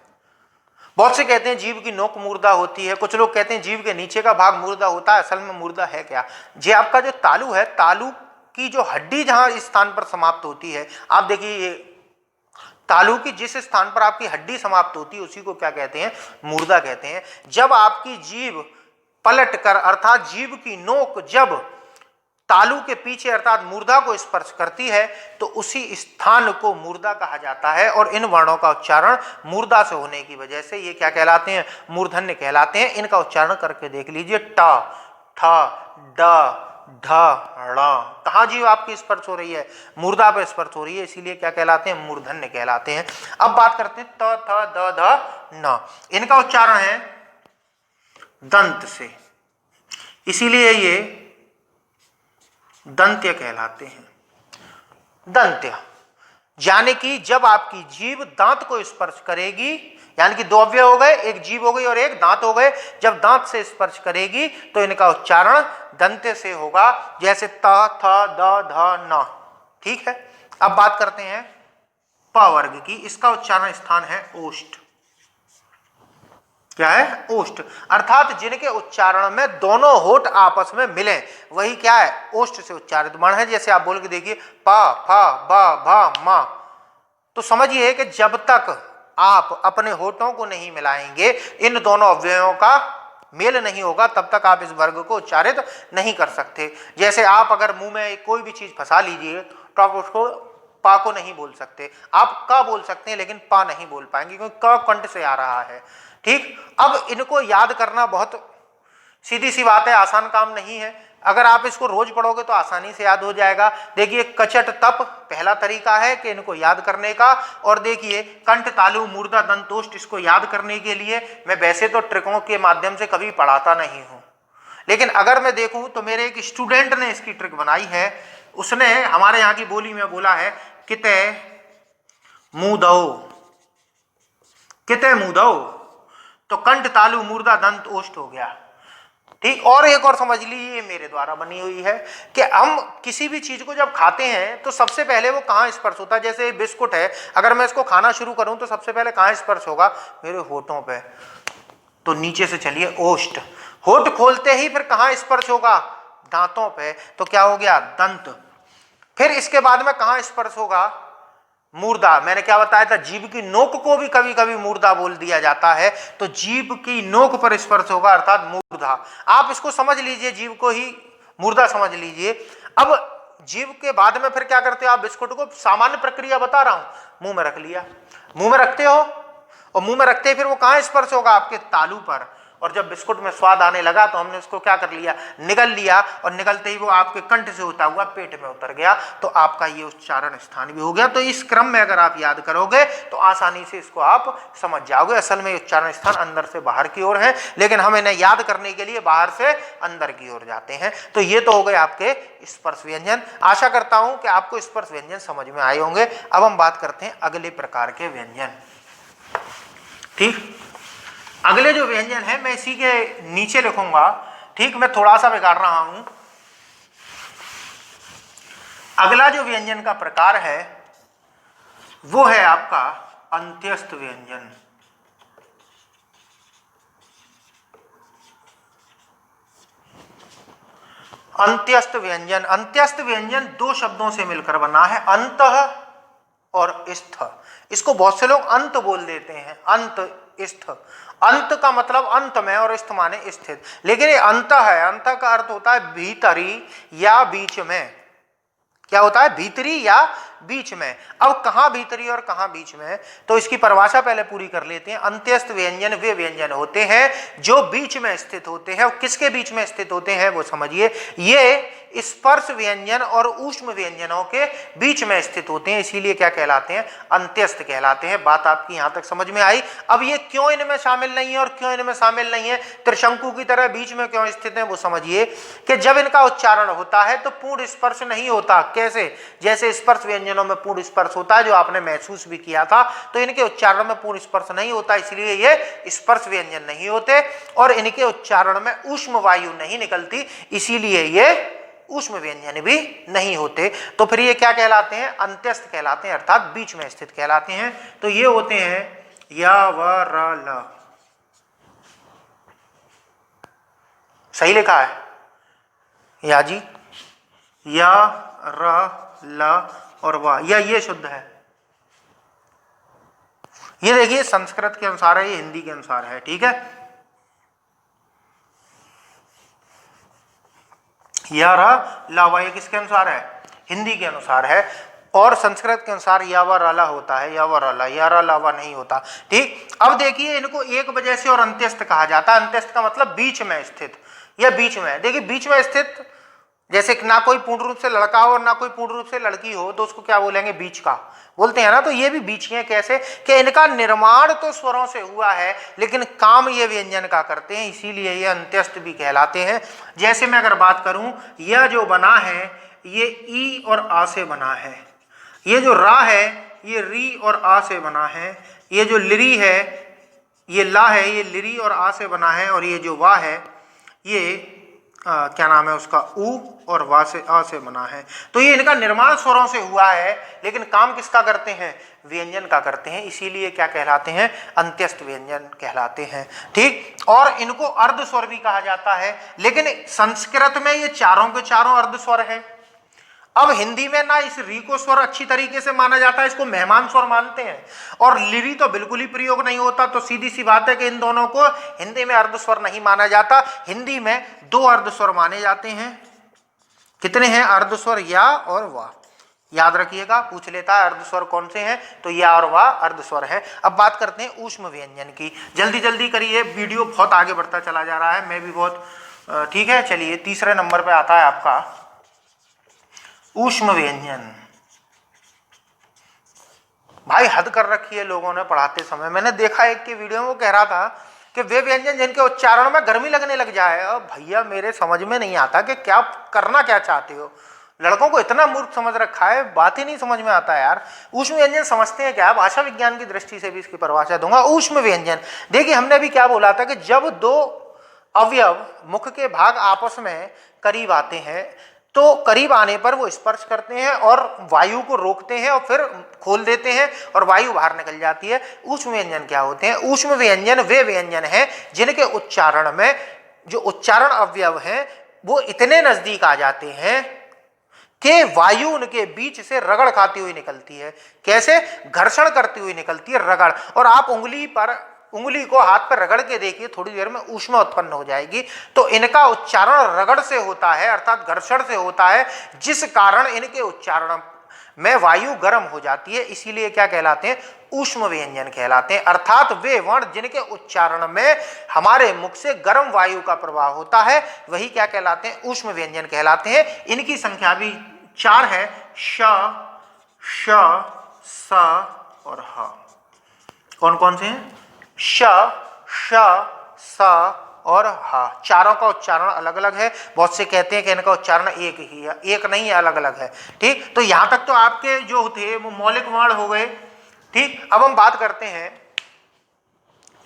बहुत से कहते हैं जीभ की नोक मूर्धा होती है, कुछ लोग कहते हैं जीभ के नीचे का भाग मूर्धा होता है। असल में मूर्धा है क्या, जे आपका जो तालु है, तालु की जो हड्डी जहां इस स्थान पर समाप्त होती है, आप देखिए ये तालु की जिस स्थान पर आपकी हड्डी समाप्त होती है उसी को क्या कहते हैं, मूर्धा कहते हैं। जब आपकी जीभ पलट कर, अर्थात जीभ की नोक जब तालु के पीछे अर्थात मूर्धा को स्पर्श करती है तो उसी स्थान को मूर्धा कहा जाता है। और इन वर्णों का उच्चारण मूर्धा से होने की वजह से ये क्या कहलाते हैं, मूर्धन्य कहलाते हैं। इनका उच्चारण करके देख लीजिए, ट ठ ड ढ ण। कहाँ जीव आपकी स्पर्श हो रही है, मूर्धा पे स्पर्श हो रही है, इसीलिए क्या कहलाते हैं, मूर्धन्य कहलाते हैं। अब बात करते हैं त थ द ध न। इनका उच्चारण है दंत से, इसीलिए ये दंत्य कहलाते हैं। दंत्य यानी कि जब आपकी जीभ दांत को स्पर्श करेगी, यानी कि दो अवयव हो गए, एक जीभ हो गई और एक दांत हो गए, जब दांत से स्पर्श करेगी तो इनका उच्चारण दंत्य से होगा, जैसे त थ द ध न। ठीक है, अब बात करते हैं प वर्ग की। इसका उच्चारण स्थान है ओष्ठ। क्या है, ओष्ठ, अर्थात जिनके उच्चारण में दोनों होठ आपस में मिले वही क्या है, ओष्ठ से उच्चारित वर्ण है। जैसे आप बोल के देखिए प फ ब भ म। तो समझिए कि जब तक आप अपने होठों को नहीं मिलाएंगे, इन दोनों अवयवों का मेल नहीं होगा, तब तक आप इस वर्ग को उच्चारित नहीं कर सकते। जैसे आप अगर मुंह में कोई भी चीज फंसा लीजिए तो आप उसको पा को नहीं बोल सकते, आप क बोल सकते हैं लेकिन पा नहीं बोल पाएंगे क्योंकि क कंठ से आ रहा है। ठीक, अब इनको याद करना बहुत सीधी सी बात है, आसान काम नहीं है। अगर आप इसको रोज पढ़ोगे तो आसानी से याद हो जाएगा। देखिए कचट तप पहला तरीका है कि इनको याद करने का। और देखिए कंठ तालु मूर्धा दंतोष्ठ, इसको याद करने के लिए मैं वैसे तो ट्रिकों के माध्यम से कभी पढ़ाता नहीं हूं, लेकिन अगर मैं देखूं तो मेरे एक स्टूडेंट ने इसकी ट्रिक बनाई है। उसने हमारे यहाँ की बोली में बोला है किते मुदो, किते मुदो, तो कंठ तालु मूर्धा दंत ओष्ठ हो गया। ठीक, और एक और समझ लीजिए, मेरे द्वारा बनी हुई है कि हम किसी भी चीज को जब खाते हैं तो सबसे पहले वो कहाँ स्पर्श होता है। जैसे बिस्कुट है, अगर मैं इसको खाना शुरू करूं तो सबसे पहले कहाँ स्पर्श होगा, मेरे होठों पे। तो नीचे से चलिए ओष्ठ, होठ खोलते ही फिर कहाँ स्पर्श होगा, दांतों पे, तो क्या हो गया, दंत। फिर इसके बाद में कहाँ स्पर्श होगा, मूर्धा। मैंने क्या बताया था, जीभ की नोक को भी कभी कभी मूर्धा बोल दिया जाता है, तो जीभ की नोक पर स्पर्श होगा अर्थात मूर्धा। आप इसको समझ लीजिए, जीभ को ही मूर्धा समझ लीजिए। अब जीभ के बाद में फिर क्या करते हो आप, बिस्कुट को सामान्य प्रक्रिया बता रहा हूं, मुंह में रख लिया, मुंह में रखते हो और मुंह में रखते ही फिर वो कहाँ स्पर्श होगा, आपके तालु पर। और जब बिस्कुट में स्वाद आने लगा तो हमने उसको क्या कर लिया, निगल लिया, और निगलते ही वो आपके कंठ से होता हुआ पेट में उतर गया, तो आपका ये उच्चारण स्थान भी हो गया। तो इस क्रम में अगर आप याद करोगे तो आसानी से इसको आप समझ जाओगे। असल में उच्चारण स्थान अंदर से बाहर की ओर है, लेकिन हम इन्हें याद करने के लिए बाहर से अंदर की ओर जाते हैं। तो ये तो हो गए आपके स्पर्श व्यंजन। आशा करता हूं कि आपको स्पर्श व्यंजन समझ में आए होंगे। अब हम बात करते हैं अगले प्रकार के व्यंजन। ठीक, अगले जो व्यंजन है मैं इसी के नीचे लिखूंगा। ठीक, मैं थोड़ा सा बिगाड़ रहा हूं। अगला जो व्यंजन का प्रकार है वो है आपका अंत्यस्थ व्यंजन। अंत्यस्थ व्यंजन, अंत्यस्थ व्यंजन दो शब्दों से मिलकर बना है, अंतः और स्थ। इसको बहुत से लोग अंत बोल देते हैं, अंत स्थ। अंत का मतलब अंत में और स्थ माने स्थित, लेकिन ये अंत है। अंत का अर्थ होता है भीतरी या बीच में। क्या होता है, भीतरी या बीच में। अब कहाँ भीतरी और कहाँ बीच में, तो इसकी परिभाषा पहले पूरी कर लेते हैं। अंत्यस्थ व्यंजन वे व्यंजन होते हैं जो बीच में स्थित होते हैं। और किसके बीच में स्थित होते हैं वो समझिए, ये स्पर्श व्यंजन और ऊष्म व्यंजनों के बीच में स्थित होते हैं, इसीलिए क्या कहलाते हैं, अंत्यस्थ कहलाते हैं। बात आपकी यहां तक समझ में आई। अब ये क्यों इनमें शामिल नहीं है और क्यों इनमें शामिल नहीं है, त्रिशंकु की तरह बीच में क्यों स्थित है, वो समझिए कि जब इनका उच्चारण होता है तो पूर्ण स्पर्श नहीं होता। कैसे, जैसे स्पर्श व्यंजनों में पूर्ण स्पर्श होता है, जो आपने महसूस भी किया था, तो इनके उच्चारण में पूर्ण स्पर्श नहीं होता, इसलिए ये स्पर्श व्यंजन नहीं होते। और इनके उच्चारण में ऊष्म वायु नहीं निकलती, इसीलिए ये ऊष्म व्यंजन भी नहीं होते। तो फिर ये क्या कहलाते हैं, अंत्यस्थ कहलाते हैं, अर्थात बीच में स्थित कहलाते हैं। तो ये होते हैं या व र ल। सही लिखा है या जी, या र ल और व, या ये शुद्ध है। ये देखिए संस्कृत के अनुसार है, ये हिंदी के अनुसार है, ठीक है। या र ला वा, ये किसके अनुसार है, हिंदी के अनुसार है। और संस्कृत के अनुसार या व रला होता है, या व रला, या र लावा नहीं होता, ठीक। अब देखिए इनको एक वजह से और अंत्यस्थ कहा जाता है। अंत्यस्थ का मतलब बीच में स्थित या बीच में। देखिए बीच में स्थित, जैसे ना कोई पूर्ण रूप से लड़का हो और ना कोई पूर्ण रूप से लड़की हो, तो उसको क्या बोलेंगे, बीच का बोलते हैं ना। तो ये भी बीच के हैं। कैसे कि इनका निर्माण तो स्वरों से हुआ है लेकिन काम ये व्यंजन का करते हैं, इसीलिए ये अंत्यस्थ भी कहलाते हैं। जैसे मैं अगर बात करूं, यह जो बना है ये ई और आ से बना है, ये जो रा है ये री और आ से बना है, ये जो लिरी है ये ला है, ये लिरी और आ से बना है, और ये जो वा है ये क्या नाम है उसका, ऊ और वा से आ से बना है। तो ये इनका निर्माण स्वरों से हुआ है लेकिन काम किसका करते हैं, व्यंजन का करते हैं, इसीलिए क्या कहलाते हैं, अंत्यस्थ व्यंजन कहलाते हैं, ठीक। और इनको अर्ध स्वर भी कहा जाता है, लेकिन संस्कृत में ये चारों के चारों अर्ध स्वर है। अब हिंदी में ना इस री को स्वर अच्छी तरीके से माना जाता है, इसको मेहमान स्वर मानते हैं, और लिरी तो बिल्कुल ही प्रयोग नहीं होता। तो सीधी सी बात है कि इन दोनों को हिंदी में अर्ध स्वर नहीं माना जाता। हिंदी में दो अर्ध स्वर माने जाते हैं। कितने हैं अर्ध स्वर, या और वा, याद रखिएगा, पूछ लेता है अर्ध स्वर कौन से हैं, तो या और वा अर्ध स्वर है। अब बात करते हैं ऊष्म व्यंजन की, जल्दी जल्दी करिए, वीडियो बहुत आगे बढ़ता चला जा रहा है, मैं भी बहुत, ठीक है। चलिए तीसरे नंबर पे आता है आपका ऊष्म व्यंजन। भाई हद कर रखी है लोगों ने पढ़ाते समय। मैंने देखा एक की वीडियो में वो कह रहा था कि वे व्यंजन जिनके उच्चारण में गर्मी लगने लग जाए। अब भैया मेरे समझ में नहीं आता कि क्या करना क्या चाहते हो। लड़कों को इतना मूर्ख समझ रखा है, बात ही नहीं समझ में आता यार। ऊष्म व्यंजन समझते हैं क्या, भाषा विज्ञान की दृष्टि से भी इसकी परिभाषा दूंगा। ऊष्म व्यंजन, देखिए हमने भी क्या बोला था कि जब दो अवयव मुख के भाग आपस में करीब आते हैं तो करीब आने पर वो स्पर्श करते हैं और वायु को रोकते हैं और फिर खोल देते हैं और वायु बाहर निकल जाती है। ऊष्म व्यंजन क्या होते हैं, ऊष्म व्यंजन वे व्यंजन हैं जिनके उच्चारण में जो उच्चारण अवयव हैं वो इतने नजदीक आ जाते हैं कि वायु उनके बीच से रगड़ खाती हुई निकलती है। कैसे, घर्षण करती हुई निकलती है, रगड़। और आप उंगली को हाथ पर रगड़ के देखिए, थोड़ी देर में ऊष्मा उत्पन्न हो जाएगी। तो इनका उच्चारण रगड़ से होता है, अर्थात घर्षण से होता है, जिस कारण इनके उच्चारण में वायु गर्म हो जाती है, इसीलिए क्या कहलाते हैं, ऊष्म व्यंजन कहलाते हैं। अर्थात वे वर्ण जिनके उच्चारण में हमारे मुख से गर्म वायु का प्रवाह होता है वही क्या कहलाते हैं, ऊष्म व्यंजन कहलाते हैं। इनकी संख्या भी 4 है, श, श, स और ह। कौन कौन से हैं, श, श, स और ह। चारों का उच्चारण अलग अलग है। बहुत से कहते हैं कि इनका उच्चारण एक ही है, एक नहीं है, अलग अलग है, ठीक। तो यहां तक तो आपके जो थे वो मौलिक वर्ण हो गए, ठीक। अब हम बात करते हैं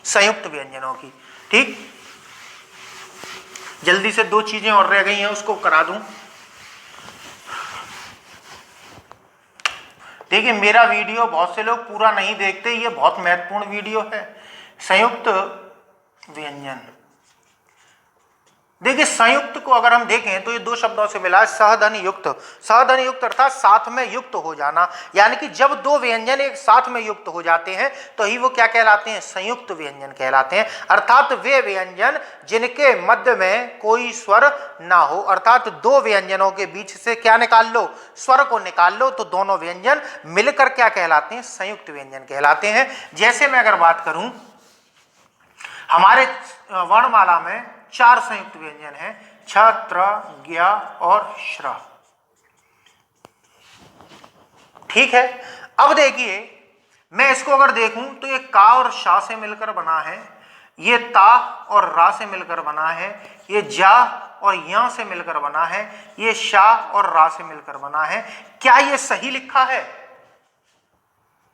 संयुक्त व्यंजनों की, ठीक। जल्दी से 2 चीजें और रह गई हैं, उसको करा दूं। देखिए मेरा वीडियो बहुत से लोग पूरा नहीं देखते, ये बहुत महत्वपूर्ण वीडियो है। संयुक्त व्यंजन, देखिए संयुक्त को अगर हम देखें तो ये दो शब्दों से मिला है, सहध्वनि युक्त। सहध्वनि युक्त अर्थात साथ में युक्त हो जाना, यानी कि जब दो व्यंजन एक साथ में युक्त हो जाते हैं तो ही वो क्या कहलाते हैं, संयुक्त व्यंजन कहलाते हैं। अर्थात वे व्यंजन जिनके मध्य में कोई स्वर ना हो, अर्थात दो व्यंजनों के बीच से क्या निकाल लो, स्वर को निकाल लो, तो दोनों व्यंजन मिलकर क्या कहलाते हैं, संयुक्त व्यंजन कहलाते हैं। जैसे मैं अगर बात करूं, हमारे वर्णमाला में 4 संयुक्त व्यंजन हैं, छ, त्र, ज्ञ और श्र। ठीक है, अब देखिए मैं इसको अगर देखूं तो ये का और शा से मिलकर बना है, ये ता और रा से मिलकर बना है, ये जा और या से मिलकर बना है, ये शा और रा से मिलकर बना है। क्या ये सही लिखा है?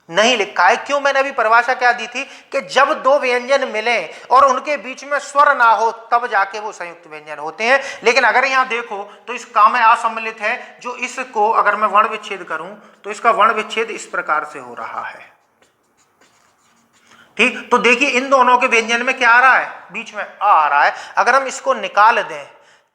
नहीं लिखा है। क्यों? मैंने अभी परिभाषा क्या दी थी कि जब दो व्यंजन मिले और उनके बीच में स्वर ना हो तब जाके वो संयुक्त व्यंजन होते हैं। लेकिन अगर यहां देखो तो इस का में असम्मिलित है, जो इसको अगर मैं वर्ण विच्छेद करूं तो इसका वर्ण विच्छेद इस प्रकार से हो रहा है। ठीक, तो देखिए इन दोनों के व्यंजन में क्या आ रहा है, बीच में आ रहा है। अगर हम इसको निकाल दें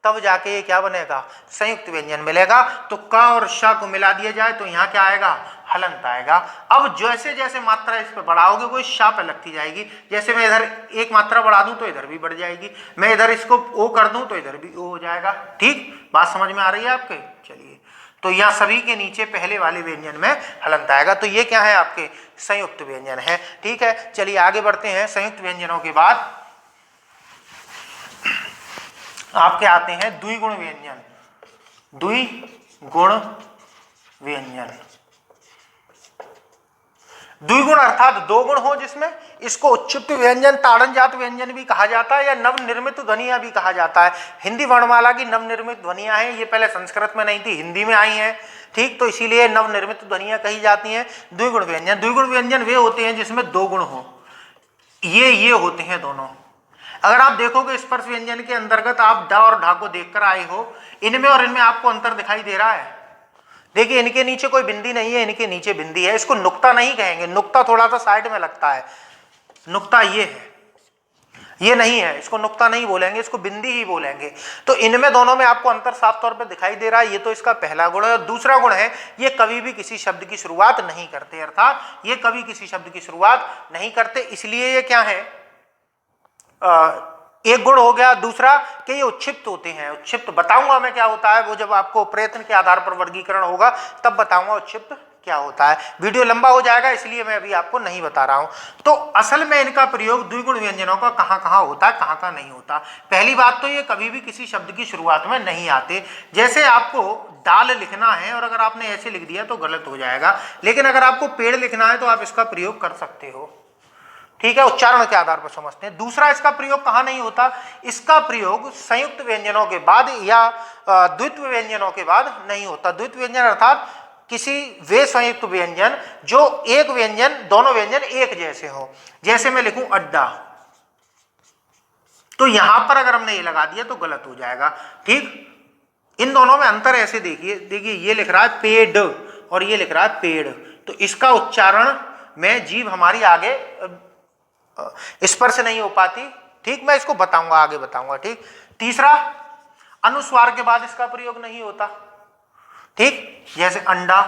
तब जाके ये क्या बनेगा, संयुक्त व्यंजन मिलेगा। तो क और श को मिला दिया जाए तो यहाँ क्या आएगा, हलंत आएगा। अब जैसे जैसे मात्रा इस पे बढ़ाओगे वो शा पे लगती जाएगी। जैसे मैं इधर एक मात्रा बढ़ा दूं तो इधर भी बढ़ जाएगी, मैं इधर इसको ओ कर दूं तो इधर भी ओ हो जाएगा। ठीक, बात समझ में आ रही है आपके? चलिए, तो यहाँ सभी के नीचे पहले वाले व्यंजन में हलंत आएगा। तो ये क्या है, आपके संयुक्त व्यंजन है। ठीक है, चलिए आगे बढ़ते हैं। संयुक्त व्यंजनों के बाद आपके आते हैं द्विगुण व्यंजन। द्विगुण व्यंजन, द्विगुण अर्थात दो गुण हो जिसमें, इसको उच्चिप्त व्यंजन, ताड़नजात व्यंजन भी कहा जाता है या नवनिर्मित ध्वनियां भी कहा जाता है। हिंदी वर्णमाला की नवनिर्मित ध्वनियां हैं, ये पहले संस्कृत में नहीं थी, हिंदी में आई हैं। ठीक, तो इसीलिए नवनिर्मित ध्वनियां कही जाती हैं। द्विगुण व्यंजन, द्विगुण व्यंजन वे होते हैं जिसमें दो गुण हो, ये होते हैं दोनों। अगर आप देखोगे स्पर्श व्यंजन के अंतर्गत आप ड और ढा को देखकर आए हो, इनमें और इनमें आपको अंतर दिखाई दे रहा है। देखिए इनके नीचे कोई बिंदी नहीं है, इनके नीचे बिंदी है। इसको नुक्ता नहीं कहेंगे, नुक्ता थोड़ा सा साइड में लगता है, नुक्ता ये है, ये नहीं है, इसको नुक्ता नहीं बोलेंगे, इसको बिंदी ही बोलेंगे। तो इनमें दोनों में आपको अंतर साफ तौर पे दिखाई दे रहा है। ये तो इसका पहला गुण है। और दूसरा गुण है, ये कभी भी किसी शब्द की शुरुआत नहीं करते, अर्थात ये कभी किसी शब्द की शुरुआत नहीं करते, इसलिए ये क्या है, एक गुण हो गया। दूसरा कि ये उच्छिप्त होते हैं। उच्छिप्त बताऊंगा मैं क्या होता है, वो जब आपको प्रयत्न के आधार पर वर्गीकरण होगा तब बताऊंगा उच्छिप्त क्या होता है। वीडियो लंबा हो जाएगा इसलिए मैं अभी आपको नहीं बता रहा हूं। तो असल में इनका प्रयोग द्विगुण व्यंजनों का कहां कहां होता है, कहां कहां नहीं होता। पहली बात तो ये कभी भी किसी शब्द की शुरुआत में नहीं आते। जैसे आपको दाल लिखना है और अगर आपने ऐसे लिख दिया तो गलत हो जाएगा, लेकिन अगर आपको पेड़ लिखना है तो आप इसका प्रयोग कर सकते हो। ठीक है, उच्चारण के आधार पर समझते हैं। दूसरा, इसका प्रयोग कहाँ नहीं होता, इसका प्रयोग संयुक्त व्यंजनों के बाद या द्वित्व व्यंजनों के बाद नहीं होता। द्वित्व व्यंजन अर्थात किसी वे संयुक्त व्यंजन जो एक व्यंजन, दोनों व्यंजन एक जैसे हो। जैसे मैं लिखूं अड्डा, तो यहां पर अगर हमने ये लगा दिया तो गलत हो जाएगा। ठीक, इन दोनों में अंतर ऐसे देखिए ये लिख रहा है पेड़ और ये लिख रहा है पेड़, तो इसका उच्चारण में जीभ हमारी आगे स्पर्श नहीं हो पाती। ठीक, मैं इसको बताऊंगा, आगे बताऊंगा। ठीक, तीसरा, अनुस्वार के बाद इसका प्रयोग नहीं होता। ठीक, जैसे अंडा,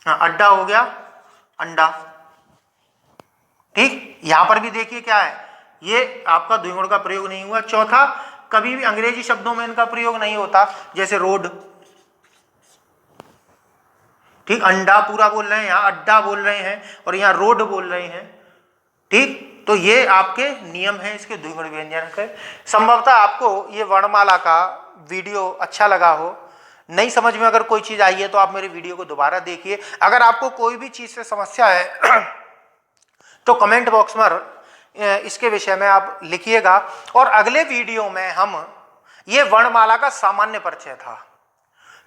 अड्डा हो गया, अंडा। ठीक, यहां पर भी देखिए क्या है, ये आपका द्विगुण का प्रयोग नहीं हुआ। चौथा, कभी भी अंग्रेजी शब्दों में इनका प्रयोग नहीं होता, जैसे रोड। ठीक, अंडा पूरा बोल रहे हैं, यहां अड्डा बोल रहे हैं और यहां रोड बोल रहे हैं। ठीक, तो ये आपके नियम है इसके द्विगुण व्यंजन के। संभवतः आपको ये वर्णमाला का वीडियो अच्छा लगा हो, नहीं समझ में अगर कोई चीज आई है तो आप मेरे वीडियो को दोबारा देखिए। अगर आपको कोई भी चीज से समस्या है तो कमेंट बॉक्स में इसके विषय में आप लिखिएगा। और अगले वीडियो में हम, ये वर्णमाला का सामान्य परिचय था।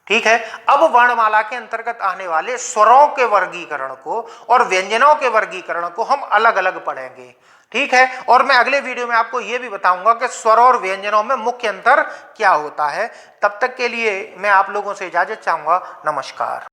ठीक है, अब वर्णमाला के अंतर्गत आने वाले स्वरों के वर्गीकरण को और व्यंजनों के वर्गीकरण को हम अलग अलग पढ़ेंगे। ठीक है, और मैं अगले वीडियो में आपको यह भी बताऊंगा कि स्वर और व्यंजनों में मुख्य अंतर क्या होता है। तब तक के लिए मैं आप लोगों से इजाजत चाहूंगा। नमस्कार।